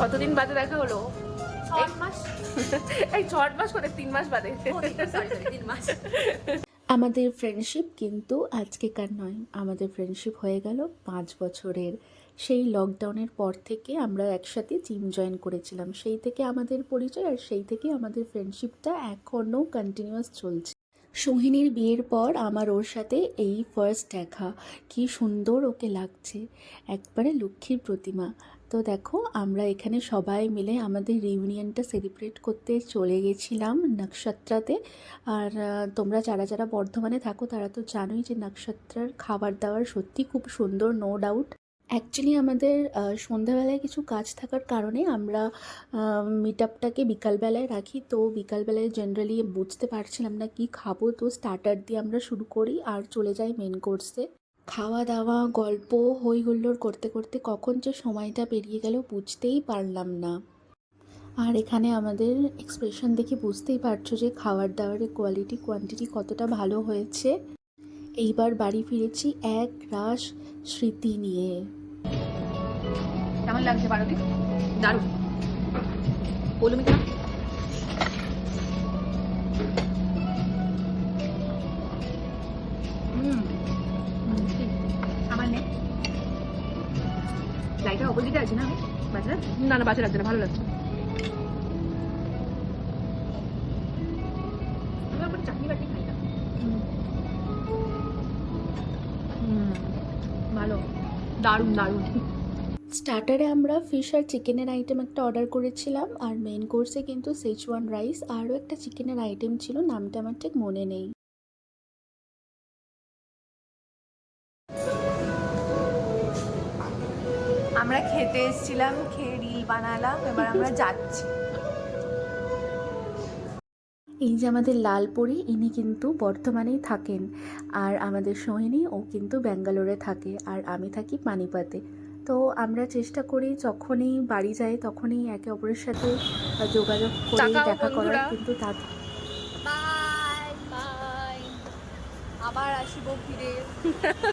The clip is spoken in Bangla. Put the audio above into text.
কতদিন বাদে দেখা হলো? 6 মাস। এই 6 মাস করে 3 মাস বাদে। সরি 3 মাস। আমাদের ফ্রেন্ডশিপ কিন্তু আজকেকার নয়, আমাদের ফ্রেন্ডশিপ হয়ে গেল 5 বছরের। সেই লকডাউনের পর থেকে আমরা একসাথে জিম জয়েন করেছিলাম, সেই থেকে আমাদের পরিচয়, আর সেই থেকে আমাদের ফ্রেন্ডশিপটা এখনও কন্টিনিউয়াস চলছে। সোহিনীর বিয়ের পর আমার ওর সাথে এই ফার্স্ট দেখা। কি সুন্দর ওকে লাগছে, একবারে লক্ষ্মীর প্রতিমা। তো দেখো আমরা এখানে সবাই মিলে আমাদের রিউনিয়নটা সেলিব্রেট করতে চলে গেছিলাম নক্ষত্রাতে। আর তোমরা যারা যারা বর্ধমানে থাকো তারা তো জানোই যে নক্ষত্রার খাবার দাবার সত্যি খুব সুন্দর, নো ডাউট। অ্যাকচুয়ালি আমাদের সন্ধ্যাবেলায় কিছু কাজ থাকার কারণে আমরা মিট আপটাকে বিকালবেলায় রাখি। তো বিকালবেলায় জেনারেলি বুঝতে পারছিলাম না কি খাবো, তো স্টার্টার দিয়ে আমরা শুরু করি আর চলে যাই মেন কোর্সে। খাওয়া দাওয়া গল্প হই হুল্লোড় করতে করতে কখন যে সময়টা পেরিয়ে গেল বুঝতেই পারলাম না। আর এখানে আমাদের এক্সপ্রেশন দেখে বুঝতেই পারছো যে খাবার দাবারের কোয়ালিটি কোয়ান্টিটি কতটা ভালো হয়েছে। এইবার বাড়ি ফিরেছি এক রাশ স্মৃতি নিয়ে। কেমন লাগছে পারোটি? দারুণ। বলুমি কেন? আমার নেই। লাইটার অপোজিটে আছে না? আমি বাজে লাগছে? না না, বাজে লাগছে না, ভালো লাগছে। আমি আবার চাটনি বাটনি খাই না। ভালো, দারুণ দারুণ। স্টার্টারে আমরা ফিশ আর চিকেনের আইটেম একটা অর্ডার করেছিলাম, আর মেন কোর্সে কিন্তু সেচওয়ান রাইস আরও একটা চিকেনের আইটেম ছিল, নামটা আমার ঠিক মনে নেই। আমরা খেতে এসেছিলাম, খেয়ে রিল বানালাম, এবার আমরা যাচ্ছি। এই যে আমাদের লালপরি, ইনি কিন্তু বর্ধমানেই থাকেন, আর আমাদের সোহিনী ও কিন্তু ব্যাঙ্গালোরে থাকে, আর আমি থাকি পানিপাতে। তো আমরা চেষ্টা করি যখনই বাড়ি যাই তখনই একে অপরের সাথে যোগাযোগ করে তাকাও দেখা করার, বন্ধুরা। কিন্তু তা বাই বাই, আবার আসিব ফিরে।